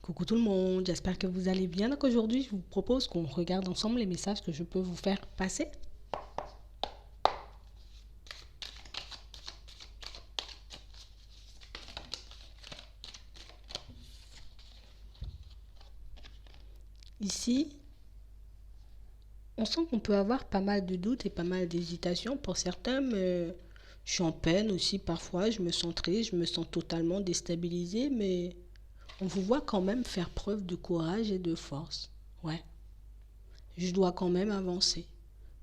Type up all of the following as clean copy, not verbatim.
Coucou tout le monde, j'espère que vous allez bien. Donc aujourd'hui, je vous propose qu'on regarde ensemble les messages que je peux vous faire passer. Ici, on sent qu'on peut avoir pas mal de doutes et pas mal d'hésitations pour certains, mais je suis en peine aussi parfois, je me sens triste, je me sens totalement déstabilisée, mais on vous voit quand même faire preuve de courage et de force. Ouais, je dois quand même avancer.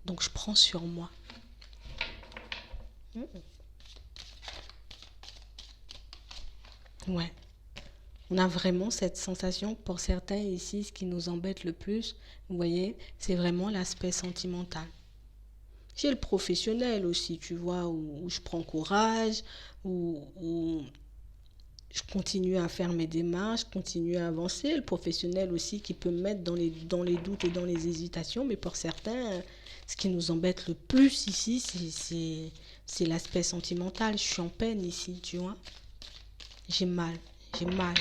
Donc je prends sur moi. Ouais. On a vraiment cette sensation, pour certains ici, ce qui nous embête le plus, vous voyez, c'est vraiment l'aspect sentimental. J'ai le professionnel aussi, tu vois, où je prends courage, où je continue à faire mes démarches, je continue à avancer. Le professionnel aussi qui peut me mettre dans les doutes et dans les hésitations, mais pour certains, ce qui nous embête le plus ici, c'est l'aspect sentimental. Je suis en peine ici, tu vois. J'ai mal, j'ai mal.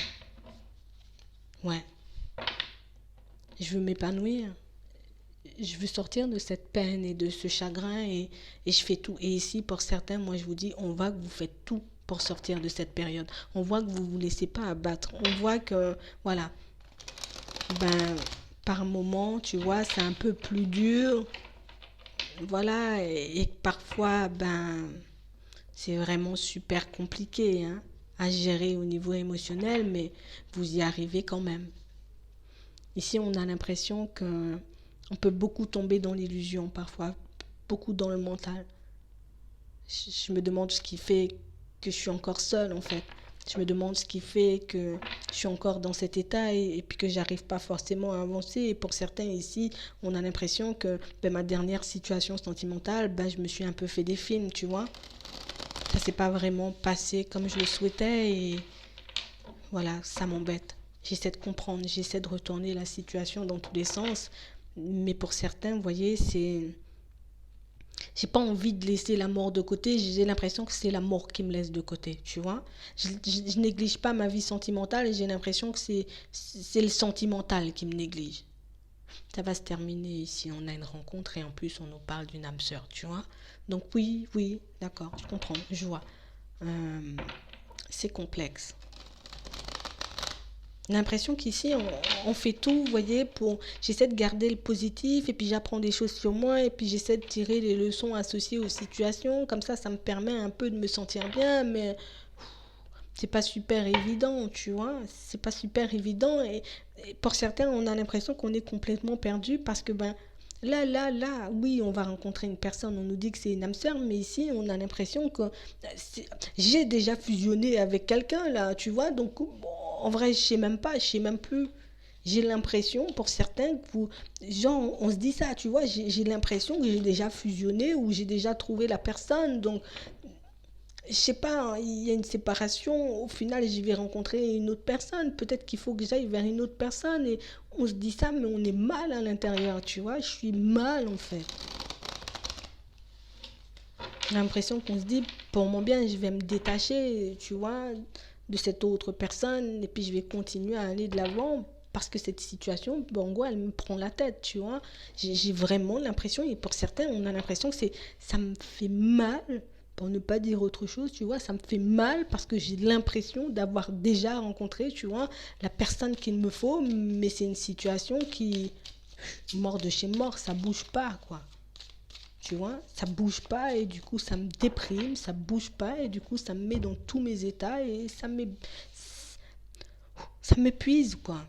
Ouais, je veux m'épanouir. Je veux sortir de cette peine et de ce chagrin et je fais tout. Et ici, pour certains, moi je vous dis, on voit que vous faites tout pour sortir de cette période. On voit que vous ne vous laissez pas abattre. On voit que, voilà, ben, par moment, tu vois, c'est un peu plus dur. Voilà, et parfois, ben, c'est vraiment super compliqué, hein, à gérer au niveau émotionnel, mais vous y arrivez quand même. Ici, on a l'impression que on peut beaucoup tomber dans l'illusion parfois, beaucoup dans le mental. Je me demande ce qui fait que je suis encore seule en fait. Je me demande ce qui fait que je suis encore dans cet état et puis que j'arrive pas forcément à avancer. Et pour certains ici, on a l'impression que ben, ma dernière situation sentimentale, ben, je me suis un peu fait des films, tu vois. Ça s'est pas vraiment passé comme je le souhaitais et voilà, ça m'embête. J'essaie de comprendre, j'essaie de retourner la situation dans tous les sens. Mais pour certains, vous voyez, c'est... J'ai pas envie de laisser la mort de côté. J'ai l'impression que c'est la mort qui me laisse de côté, tu vois. Je néglige pas ma vie sentimentale et j'ai l'impression que c'est le sentimental qui me néglige. Ça va se terminer si on a une rencontre et en plus on nous parle d'une âme sœur, tu vois. Donc oui, oui, d'accord, je comprends, je vois. Euh, c'est complexe. L'impression qu'ici, on fait tout, vous voyez, pour... J'essaie de garder le positif, et puis j'apprends des choses sur moi, et puis j'essaie de tirer les leçons associées aux situations. Comme ça me permet un peu de me sentir bien, mais c'est pas super évident, tu vois. C'est pas super évident, et pour certains, on a l'impression qu'on est complètement perdu, parce que, ben, là, oui, on va rencontrer une personne, on nous dit que c'est une âme sœur, mais ici, on a l'impression que j'ai déjà fusionné avec quelqu'un, là, tu vois, donc, bon, en vrai, je sais même pas, je sais même plus. J'ai l'impression, pour certains, que vous, genre, on se dit ça, tu vois, j'ai l'impression que j'ai déjà fusionné ou j'ai déjà trouvé la personne, donc, je sais pas, hein, il y a une séparation, au final, je vais rencontrer une autre personne, peut-être qu'il faut que j'aille vers une autre personne, et on se dit ça, mais on est mal à l'intérieur, tu vois, je suis mal, en fait. J'ai l'impression qu'on se dit, pour mon bien, je vais me détacher, tu vois, de cette autre personne, et puis je vais continuer à aller de l'avant, parce que cette situation, bon, gros, elle me prend la tête, tu vois. J'ai vraiment l'impression, et pour certains, on a l'impression que ça me fait mal, pour ne pas dire autre chose, tu vois, ça me fait mal parce que j'ai l'impression d'avoir déjà rencontré, tu vois, la personne qu'il me faut, mais c'est une situation qui, mort de chez mort, ça bouge pas, quoi. Tu vois, ça bouge pas et du coup ça me déprime, ça bouge pas et du coup ça me met dans tous mes états et ça m'épuise quoi.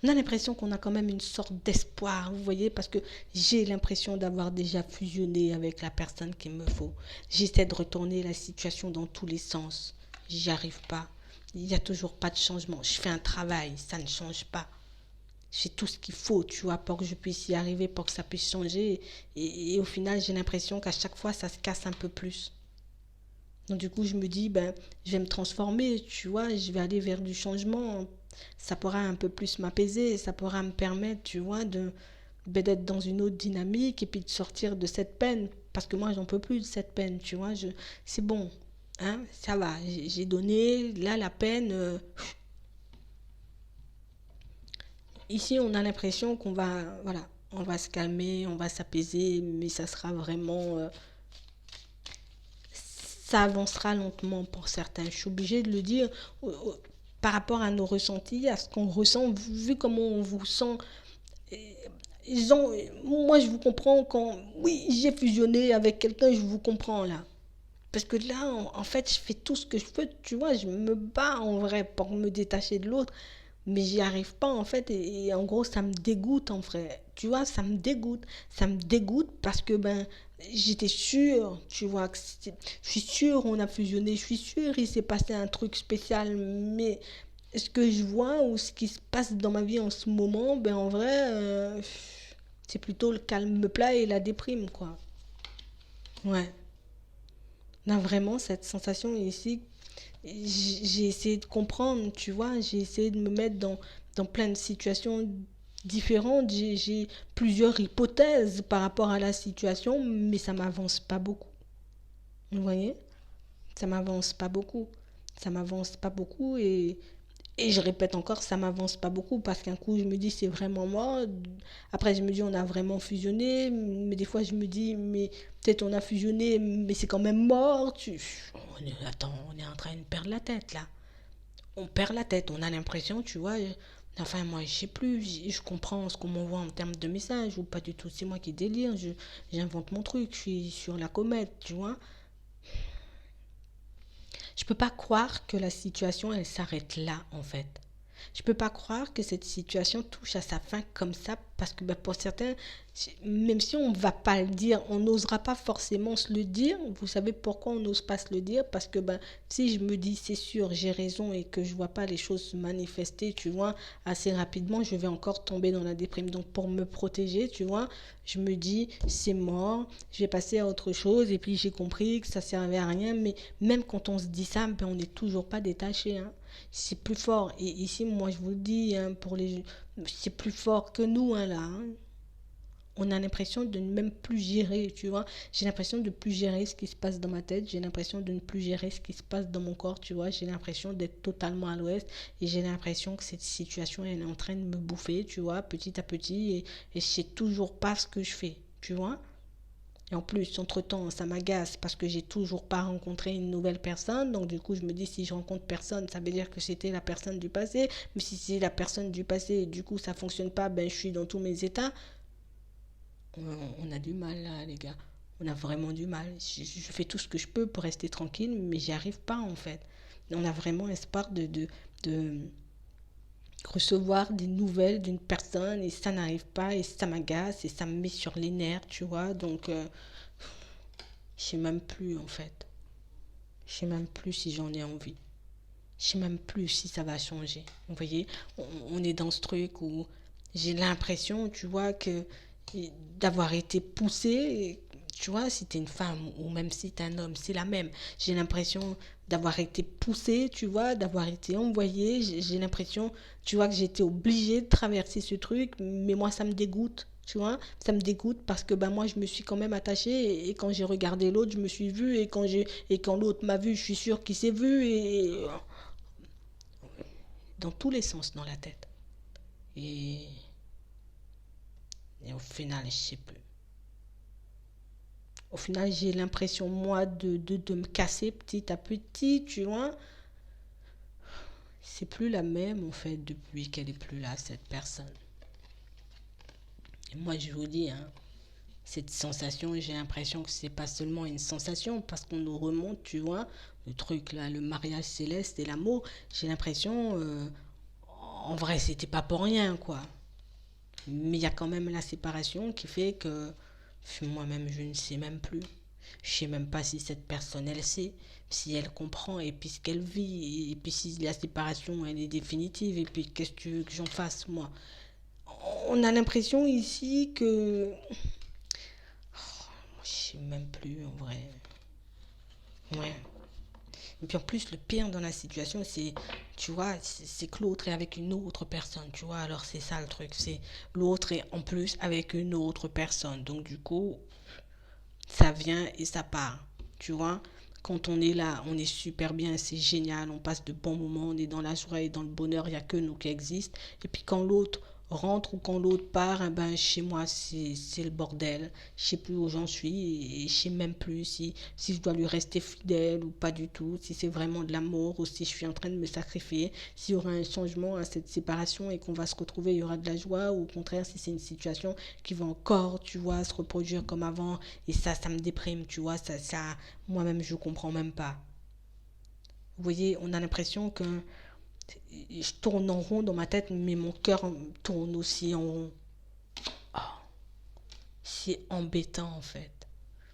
On a l'impression qu'on a quand même une sorte d'espoir, vous voyez, parce que j'ai l'impression d'avoir déjà fusionné avec la personne qu'il me faut. J'essaie de retourner la situation dans tous les sens. J'y arrive pas. Il n'y a toujours pas de changement. Je fais un travail, ça ne change pas. J'ai tout ce qu'il faut, tu vois, pour que je puisse y arriver, pour que ça puisse changer. Et au final, j'ai l'impression qu'à chaque fois, ça se casse un peu plus. Donc du coup, je me dis, ben, je vais me transformer, tu vois, je vais aller vers du changement. Ça pourra un peu plus m'apaiser, ça pourra me permettre, tu vois, ben, d'être dans une autre dynamique et puis de sortir de cette peine. Parce que moi, j'en peux plus de cette peine, tu vois. C'est bon, hein, ça va, j'ai donné, là, la peine, Ici, on a l'impression qu'on va, voilà, on va se calmer, on va s'apaiser, mais ça sera vraiment, ça avancera lentement pour certains. Je suis obligée de le dire par rapport à nos ressentis, à ce qu'on ressent, vu comment on vous sent. Ils ont, moi, je vous comprends quand, oui, j'ai fusionné avec quelqu'un, je vous comprends là. Parce que là, en fait, je fais tout ce que je peux, tu vois, je me bats en vrai pour me détacher de l'autre, mais j'y arrive pas en fait, et en gros, ça me dégoûte en vrai. Tu vois, ça me dégoûte parce que ben, j'étais sûre, tu vois, je suis sûre, on a fusionné, je suis sûre, il s'est passé un truc spécial, mais ce que je vois ou ce qui se passe dans ma vie en ce moment, ben en vrai, c'est plutôt le calme plat et la déprime, quoi. Ouais. Non, vraiment, cette sensation ici, j'ai essayé de comprendre, tu vois, j'ai essayé de me mettre dans plein de situations différentes, j'ai plusieurs hypothèses par rapport à la situation, mais ça m'avance pas beaucoup. Vous voyez? Ça m'avance pas beaucoup. Ça m'avance pas beaucoup et je répète encore, ça m'avance pas beaucoup parce qu'un coup je me dis c'est vraiment moi, après je me dis on a vraiment fusionné, mais des fois je me dis mais peut-être on a fusionné mais c'est quand même mort. Attends, on est en train de perdre la tête là. On perd la tête, on a l'impression, tu vois. Enfin, moi, je sais plus, je comprends ce qu'on m'envoie en termes de messages ou pas du tout. C'est moi qui délire, j'invente mon truc, je suis sur la comète, tu vois. Je peux pas croire que la situation, elle s'arrête là, en fait. Je peux pas croire que cette situation touche à sa fin comme ça, parce que ben, pour certains, même si on ne va pas le dire, on n'osera pas forcément se le dire. Vous savez pourquoi on n'ose pas se le dire? Parce que ben, si je me dis c'est sûr, j'ai raison et que je vois pas les choses se manifester, tu vois, assez rapidement, je vais encore tomber dans la déprime. Donc pour me protéger, tu vois, je me dis c'est mort, je vais passer à autre chose et puis j'ai compris que ça servait à rien. Mais même quand on se dit ça, ben, on n'est toujours pas détaché, hein. C'est plus fort. Et ici, moi, je vous le dis, hein, c'est plus fort que nous, hein, là, hein. On a l'impression de ne même plus gérer, tu vois. J'ai l'impression de ne plus gérer ce qui se passe dans ma tête. J'ai l'impression de ne plus gérer ce qui se passe dans mon corps, tu vois. J'ai l'impression d'être totalement à l'ouest. Et j'ai l'impression que cette situation, elle est en train de me bouffer, tu vois, petit à petit. Et je sais toujours pas ce que je fais, tu vois. Et en plus, entre-temps, ça m'agace parce que j'ai toujours pas rencontré une nouvelle personne. Donc du coup, je me dis, si je rencontre personne, ça veut dire que c'était la personne du passé. Mais si c'est la personne du passé et du coup ça fonctionne pas, ben je suis dans tous mes états. On a du mal là, les gars. On a vraiment du mal. Je fais tout ce que je peux pour rester tranquille, mais j'y arrive pas en fait. On a vraiment espoir de recevoir des nouvelles d'une personne et ça n'arrive pas et ça m'agace et ça me met sur les nerfs, tu vois. Donc, je sais même plus en fait. Je sais même plus si j'en ai envie. Je sais même plus si ça va changer. Vous voyez, on est dans ce truc où j'ai l'impression, tu vois, que d'avoir été poussé, tu vois, si t'es une femme ou même si t'es un homme, c'est la même. J'ai l'impression d'avoir été poussé, tu vois, d'avoir été envoyé. J'ai l'impression, tu vois, que j'ai été obligée de traverser ce truc, mais moi, ça me dégoûte. Tu vois, ça me dégoûte parce que ben moi je me suis quand même attachée et quand j'ai regardé l'autre, je me suis vue et quand l'autre m'a vue, je suis sûre qu'il s'est vu et dans tous les sens dans la tête. Et, et au final, je sais plus. Au final, j'ai l'impression, moi, de me casser petit à petit, tu vois. C'est plus la même, en fait, depuis qu'elle est plus là, cette personne. Et moi, je vous dis, hein, cette sensation, j'ai l'impression que c'est pas seulement une sensation, parce qu'on nous remonte, tu vois, le truc là, le mariage céleste et l'amour. J'ai l'impression, en vrai, c'était pas pour rien, quoi. Mais il y a quand même la séparation qui fait que moi-même, je ne sais même plus. Je sais même pas si cette personne, elle sait, si elle comprend, et puis ce qu'elle vit, et puis si la séparation, elle est définitive, et puis qu'est-ce que tu veux que j'en fasse, moi. On a l'impression ici que... Je sais même plus, en vrai. Ouais. Et puis en plus, le pire dans la situation, c'est, tu vois, c'est que l'autre est avec une autre personne, tu vois. Alors c'est ça le truc, c'est l'autre est en plus avec une autre personne. Donc du coup, ça vient et ça part, tu vois. Quand on est là, on est super bien, c'est génial, on passe de bons moments, on est dans la joie et dans le bonheur, il n'y a que nous qui existent. Et puis quand l'autre rentre ou quand l'autre part, eh ben, chez moi, c'est le bordel. Je sais plus où j'en suis et je sais même plus si je dois lui rester fidèle ou pas du tout, si c'est vraiment de l'amour ou si je suis en train de me sacrifier, s'il y aura un changement à cette séparation et qu'on va se retrouver, il y aura de la joie ou au contraire, si c'est une situation qui va encore, tu vois, se reproduire comme avant et ça me déprime, tu vois, moi-même, je comprends même pas. Vous voyez, on a l'impression que je tourne en rond dans ma tête, mais mon cœur tourne aussi en rond. Oh, c'est embêtant en fait.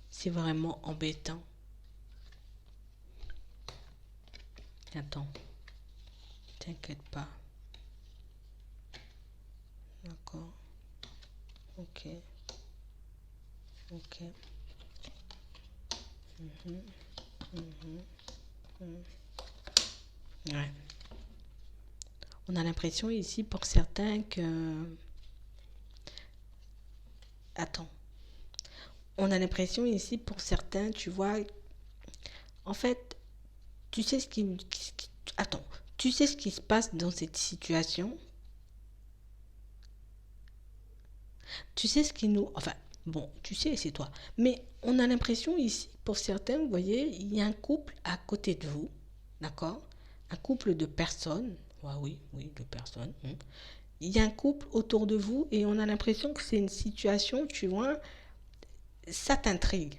C'est vraiment embêtant. Attends, t'inquiète pas. D'accord. Ok. Ok. Mhm, mhm, mhm. Ouais. On a l'impression ici pour certains que... Attends. On a l'impression ici pour certains, tu vois, en fait, tu sais ce Attends. Tu sais ce qui se passe dans cette situation. Tu sais ce qui nous... Enfin, bon, tu sais, c'est toi. Mais on a l'impression ici, pour certains, vous voyez, il y a un couple à côté de vous, d'accord? Un couple de personnes. Ouais, oui, oui, de personnes. Il y a un couple autour de vous et on a l'impression que c'est une situation, tu vois, ça t'intrigue.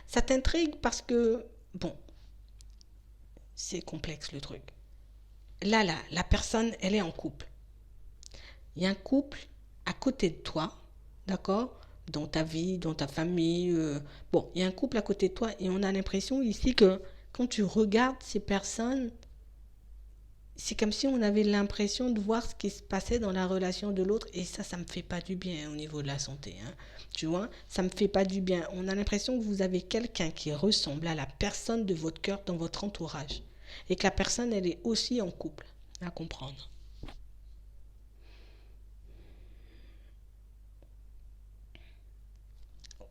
Ça t'intrigue parce que, bon, c'est complexe le truc. Là, la personne, elle est en couple. Il y a un couple à côté de toi, d'accord? Dans ta vie, dans ta famille. Bon, il y a un couple à côté de toi et on a l'impression ici que quand tu regardes ces personnes, c'est comme si on avait l'impression de voir ce qui se passait dans la relation de l'autre et ça me fait pas du bien au niveau de la santé, hein. Tu vois, ça me fait pas du bien. On a l'impression que vous avez quelqu'un qui ressemble à la personne de votre cœur dans votre entourage et que la personne, elle est aussi en couple, à comprendre.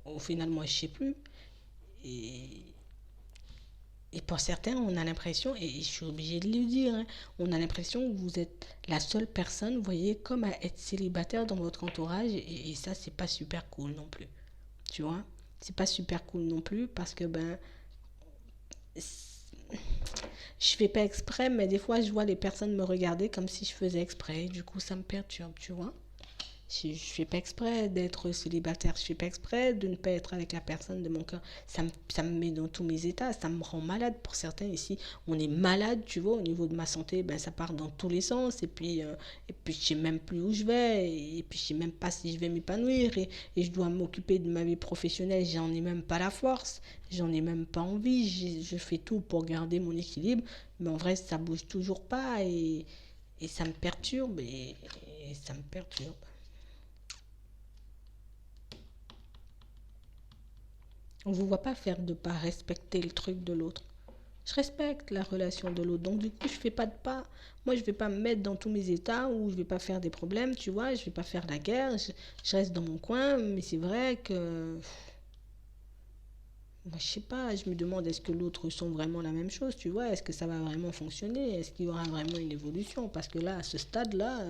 Au final, moi, je sais plus. Et, et pour certains, on a l'impression, et je suis obligée de le dire, hein, on a l'impression que vous êtes la seule personne, vous voyez, comme à être célibataire dans votre entourage. Et ça, c'est pas super cool non plus. Tu vois? C'est pas super cool non plus parce que, ben, je fais pas exprès, mais des fois, je vois les personnes me regarder comme si je faisais exprès. Du coup, ça me perturbe, tu vois? Je fais pas exprès d'être célibataire, je fais pas exprès de ne pas être avec la personne de mon cœur. Ça me met dans tous mes états, ça me rend malade pour certains ici. On est malade, tu vois, au niveau de ma santé, ben ça part dans tous les sens. Et puis je sais même plus où je vais, et puis je sais même pas si je vais m'épanouir. Et je dois m'occuper de ma vie professionnelle, j'en ai même pas la force, j'en ai même pas envie. Je fais tout pour garder mon équilibre, mais en vrai, ça bouge toujours pas et ça me perturbe et ça me perturbe. On ne vous voit pas faire de pas respecter le truc de l'autre. Je respecte la relation de l'autre. Donc, du coup, je fais pas de pas. Moi, je vais pas me mettre dans tous mes états où je vais pas faire des problèmes, tu vois. Je vais pas faire la guerre. Je reste dans mon coin. Mais c'est vrai que. Moi, je sais pas. Je me demande est-ce que l'autre ressent vraiment la même chose, tu vois. Est-ce que ça va vraiment fonctionner? Est-ce qu'il y aura vraiment une évolution? Parce que là, à ce stade-là,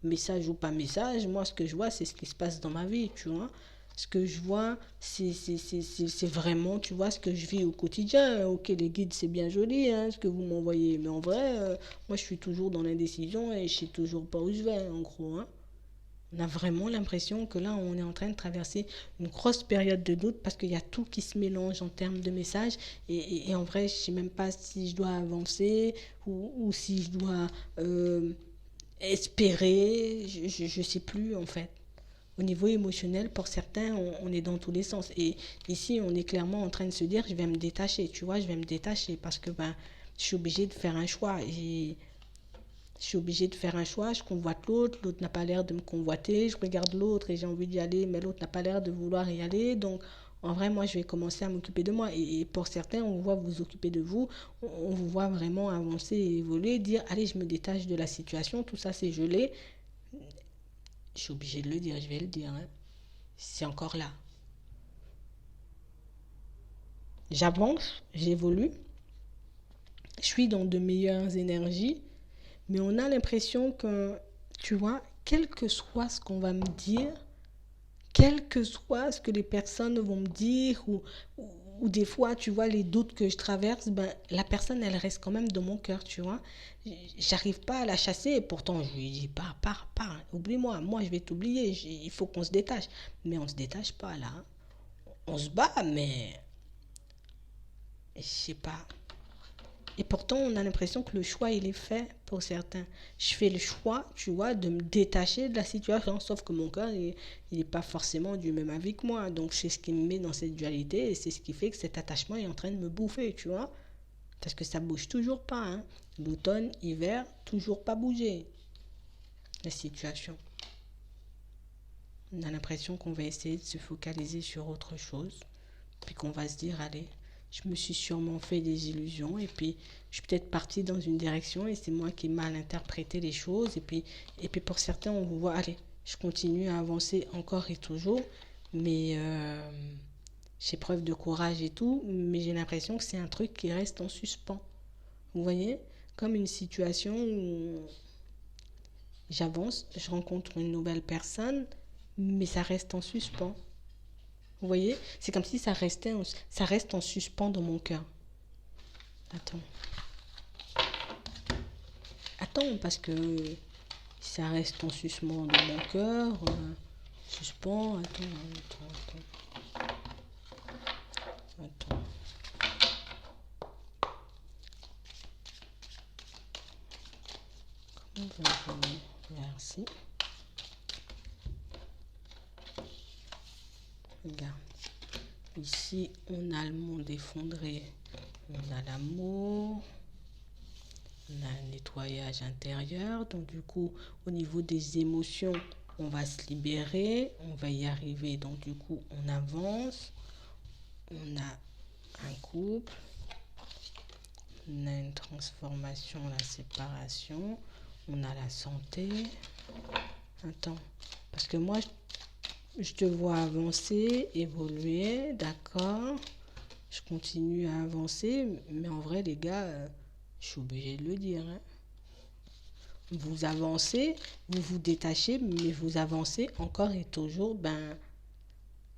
message ou pas message, moi, ce que je vois, c'est ce qui se passe dans ma vie, tu vois. Ce que je vois, c'est vraiment, tu vois, ce que je vis au quotidien. Ok, les guides, c'est bien joli, hein, ce que vous m'envoyez. Mais en vrai, moi, je suis toujours dans l'indécision et je sais toujours pas où je vais, en gros, hein. On a vraiment l'impression que là, on est en train de traverser une grosse période de doute parce qu'il y a tout qui se mélange en termes de messages. Et en vrai, je ne sais même pas si je dois avancer ou si je dois espérer. Je ne sais plus, en fait. Au niveau émotionnel, pour certains, on est dans tous les sens. Et ici, on est clairement en train de se dire, je vais me détacher, tu vois, je vais me détacher parce que ben, je suis obligée de faire un choix. Et je suis obligée de faire un choix, je convoite l'autre, l'autre n'a pas l'air de me convoiter, je regarde l'autre et j'ai envie d'y aller, mais l'autre n'a pas l'air de vouloir y aller. Donc, en vrai, moi, je vais commencer à m'occuper de moi. Et pour certains, on voit vous occuper de vous, on vous voit vraiment avancer et évoluer, dire, allez, je me détache de la situation, tout ça, c'est gelé. Je suis obligée de le dire, je vais le dire, hein. C'est encore là. J'avance, j'évolue, je suis dans de meilleures énergies, mais on a l'impression que, tu vois, quel que soit ce qu'on va me dire, quel que soit ce que les personnes vont me dire, ou des fois, tu vois, les doutes que je traverse, ben, la personne, elle reste quand même dans mon cœur, tu vois. J'arrive pas à la chasser, et pourtant, je lui dis, pars, oublie-moi, moi, je vais t'oublier, il faut qu'on se détache. Mais on se détache pas, là. On se bat, mais je sais pas. Et pourtant, on a l'impression que le choix, il est fait pour certains. Je fais le choix, tu vois, de me détacher de la situation, sauf que mon cœur, il n'est pas forcément du même avis que moi. Donc, c'est ce qui me met dans cette dualité et c'est ce qui fait que cet attachement est en train de me bouffer, tu vois. Parce que ça bouge toujours pas, hein. L'automne, hiver, toujours pas bouger. La situation. On a l'impression qu'on va essayer de se focaliser sur autre chose. Puis qu'on va se dire, allez, je me suis sûrement fait des illusions et puis je suis peut-être partie dans une direction et c'est moi qui ai mal interprété les choses et puis pour certains on vous voit, allez, je continue à avancer encore et toujours, mais j'ai preuve de courage et tout, mais j'ai l'impression que c'est un truc qui reste en suspens. Vous voyez, comme une situation où j'avance, je rencontre une nouvelle personne, mais ça reste en suspens. Vous voyez, c'est comme si ça reste en suspens dans mon cœur. Attends. Attends, parce que ça reste en suspens dans mon cœur. Suspens, attends. Comment on va Merci. Regarde. Ici, on a le monde effondré. On a l'amour. On a un nettoyage intérieur. Donc, du coup, au niveau des émotions, on va se libérer. On va y arriver. Donc, du coup, on avance. On a un couple. On a une transformation, la séparation. On a la santé. Attends. Parce que moi, je te vois avancer, évoluer, d'accord. Je continue à avancer, mais en vrai, les gars, je suis obligée de le dire. Hein. Vous avancez, vous vous détachez, mais vous avancez encore et toujours, ben,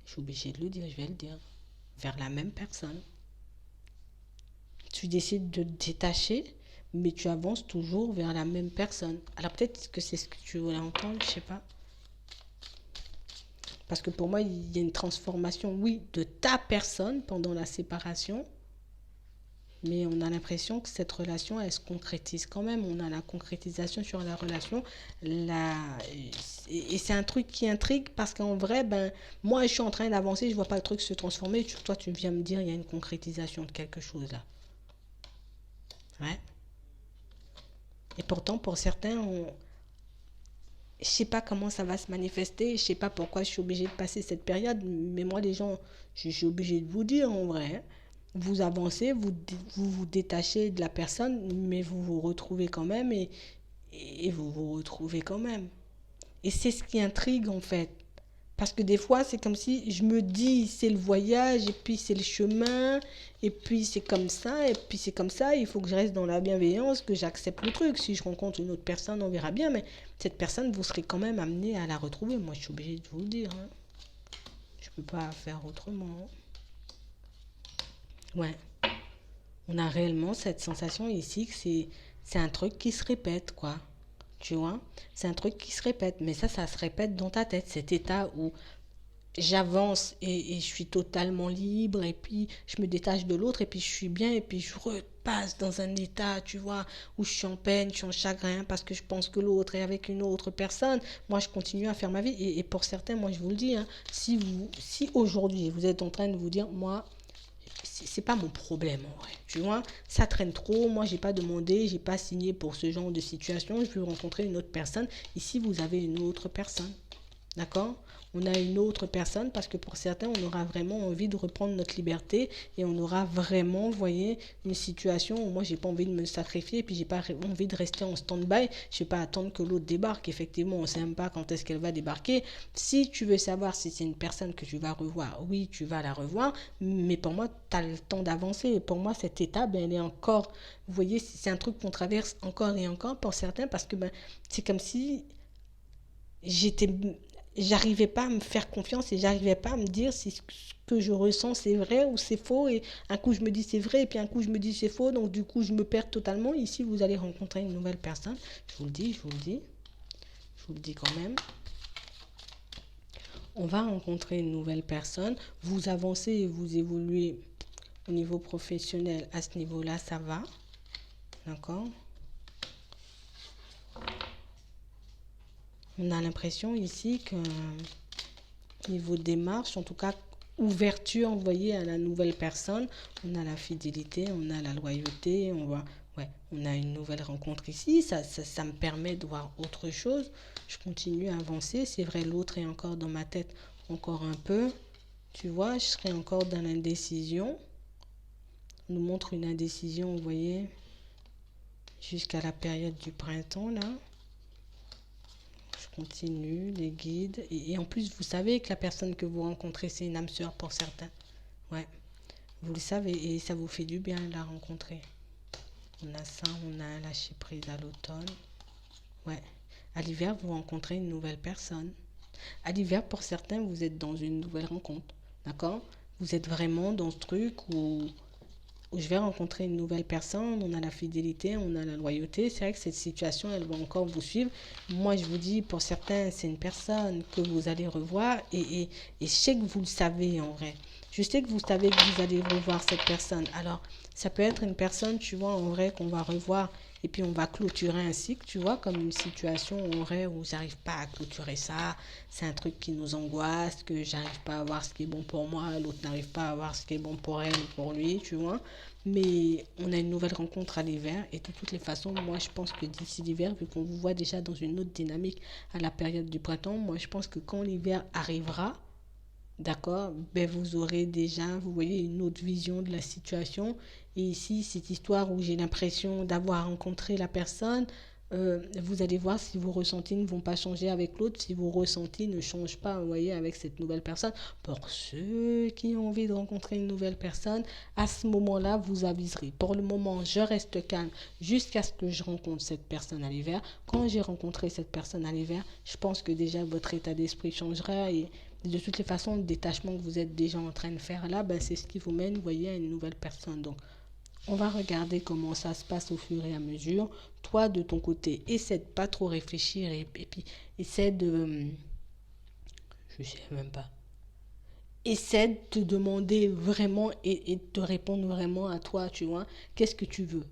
je suis obligée de le dire, je vais le dire, vers la même personne. Tu décides de te détacher, mais tu avances toujours vers la même personne. Alors peut-être que c'est ce que tu voulais entendre, je sais pas. Parce que pour moi, il y a une transformation, oui, de ta personne pendant la séparation, mais on a l'impression que cette relation, elle se concrétise quand même. On a la concrétisation sur la relation. Et c'est un truc qui intrigue parce qu'en vrai, ben, moi, je suis en train d'avancer, je vois pas le truc se transformer. Toi, tu viens me dire, il y a une concrétisation de quelque chose là. Ouais. Et pourtant, pour certains, je sais pas comment ça va se manifester, je sais pas pourquoi je suis obligée de passer cette période, mais moi, les gens, je suis obligée de vous dire en vrai. Hein. Vous avancez, vous détachez de la personne, mais vous vous retrouvez quand même et vous vous retrouvez quand même. Et c'est ce qui intrigue en fait. Parce que des fois, c'est comme si je me dis, c'est le voyage, et puis c'est le chemin, et puis c'est comme ça, et puis c'est comme ça, il faut que je reste dans la bienveillance, que j'accepte le truc. Si je rencontre une autre personne, on verra bien, mais cette personne, vous serez quand même amené à la retrouver. Moi, je suis obligée de vous le dire. Hein. Je peux pas faire autrement. Ouais. On a réellement cette sensation ici que c'est un truc qui se répète, quoi. Tu vois, c'est un truc qui se répète, mais ça se répète dans ta tête, cet état où j'avance et je suis totalement libre et puis je me détache de l'autre et puis je suis bien et puis je repasse dans un état, tu vois, où je suis en peine, je suis en chagrin parce que je pense que l'autre est avec une autre personne. Moi, je continue à faire ma vie et pour certains, moi, je vous le dis, hein, si aujourd'hui vous êtes en train de vous dire, moi, c'est pas mon problème en vrai. Tu vois, ça traîne trop. Moi, j'ai pas demandé, j'ai pas signé pour ce genre de situation. Je veux rencontrer une autre personne. Ici, vous avez une autre personne. D'accord? On a une autre personne parce que pour certains, on aura vraiment envie de reprendre notre liberté et on aura vraiment, vous voyez, une situation où moi, j'ai pas envie de me sacrifier et puis j'ai pas envie de rester en stand-by. Je vais pas attendre que l'autre débarque. Effectivement, on sait même pas quand est-ce qu'elle va débarquer. Si tu veux savoir si c'est une personne que tu vas revoir, oui, tu vas la revoir. Mais pour moi, tu as le temps d'avancer. Et pour moi, cette étape, elle est encore, vous voyez, c'est un truc qu'on traverse encore et encore pour certains parce que ben, c'est comme si j'étais, j'arrivais pas à me faire confiance et j'arrivais pas à me dire si ce que je ressens c'est vrai ou c'est faux. Et un coup je me dis c'est vrai et puis un coup je me dis c'est faux. Donc du coup je me perds totalement. Ici vous allez rencontrer une nouvelle personne. Je vous le dis, je vous le dis quand même. On va rencontrer une nouvelle personne. Vous avancez et vous évoluez au niveau professionnel. À ce niveau-là, ça va. D'accord? On a l'impression ici que niveau démarche, en tout cas ouverture, vous voyez, à la nouvelle personne, on a la fidélité, on a la loyauté, on a une nouvelle rencontre ici, ça me permet de voir autre chose. Je continue à avancer, c'est vrai, l'autre est encore dans ma tête encore un peu, tu vois, je serai encore dans l'indécision. On nous montre une indécision, vous voyez, jusqu'à la période du printemps, là. Je continue, les guides. Et en plus, vous savez que la personne que vous rencontrez, c'est une âme sœur pour certains. Ouais, vous le savez et ça vous fait du bien de la rencontrer. On a ça, on a un lâcher prise à l'automne. Ouais, à l'hiver, vous rencontrez une nouvelle personne. À l'hiver, pour certains, vous êtes dans une nouvelle rencontre. D'accord? Vous êtes vraiment dans ce truc où je vais rencontrer une nouvelle personne, on a la fidélité, on a la loyauté. C'est vrai que cette situation, elle va encore vous suivre. Moi, je vous dis, pour certains, c'est une personne que vous allez revoir et je sais que vous le savez en vrai. Je sais que vous savez que vous allez revoir cette personne. Alors, ça peut être une personne, tu vois, en vrai, qu'on va revoir et puis on va clôturer un cycle, tu vois, comme une situation en vrai où j'arrive pas à clôturer ça. C'est un truc qui nous angoisse, que j'arrive pas à voir ce qui est bon pour moi, l'autre n'arrive pas à voir ce qui est bon pour elle ou pour lui, tu vois. Mais on a une nouvelle rencontre à l'hiver et de toutes les façons, moi je pense que d'ici l'hiver, vu qu'on vous voit déjà dans une autre dynamique à la période du printemps, moi je pense que quand l'hiver arrivera, d'accord, ben vous aurez déjà, vous voyez, une autre vision de la situation. Et ici, cette histoire où j'ai l'impression d'avoir rencontré la personne, vous allez voir si vos ressentis ne vont pas changer avec l'autre, si vos ressentis ne changent pas, vous voyez, avec cette nouvelle personne. Pour ceux qui ont envie de rencontrer une nouvelle personne, à ce moment-là, vous aviserez. Pour le moment, je reste calme jusqu'à ce que je rencontre cette personne à l'hiver. Quand j'ai rencontré cette personne à l'hiver, je pense que déjà votre état d'esprit changera et de toutes les façons, le détachement que vous êtes déjà en train de faire là, ben, c'est ce qui vous mène, vous voyez, à une nouvelle personne. Donc, on va regarder comment ça se passe au fur et à mesure. Toi, de ton côté, essaie de pas trop réfléchir et puis essaie de... Je sais même pas. Essaie de te demander vraiment et de te répondre vraiment à toi, tu vois. Qu'est-ce que tu veux?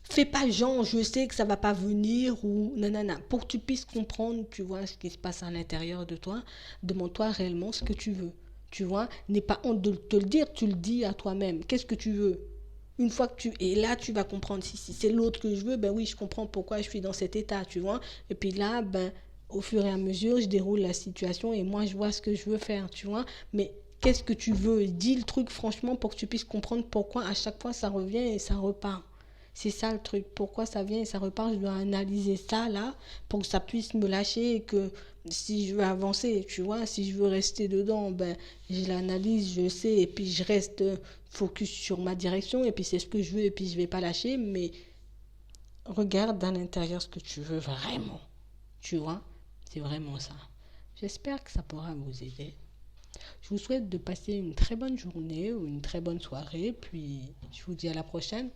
Fais pas genre, je sais que ça va pas venir ou nanana. Pour que tu puisses comprendre, tu vois, ce qui se passe à l'intérieur de toi, demande-toi réellement ce que tu veux. Tu vois, n'aie pas honte de te le dire, tu le dis à toi-même. Qu'est-ce que tu veux? Une fois que tu... Et là, tu vas comprendre. Si c'est l'autre que je veux, ben oui, je comprends pourquoi je suis dans cet état, tu vois. Et puis là, ben, au fur et à mesure, je déroule la situation et moi, je vois ce que je veux faire, tu vois. Mais qu'est-ce que tu veux? Dis le truc franchement pour que tu puisses comprendre pourquoi à chaque fois ça revient et ça repart. C'est ça le truc. Pourquoi ça vient et ça repart? Je dois analyser ça là pour que ça puisse me lâcher et que si je veux avancer, tu vois, si je veux rester dedans, ben je l'analyse, je sais et puis je reste focus sur ma direction et puis c'est ce que je veux et puis je vais pas lâcher. Mais regarde à l'intérieur ce que tu veux vraiment, tu vois, c'est vraiment ça. J'espère que ça pourra vous aider. Je vous souhaite de passer une très bonne journée ou une très bonne soirée, puis je vous dis à la prochaine.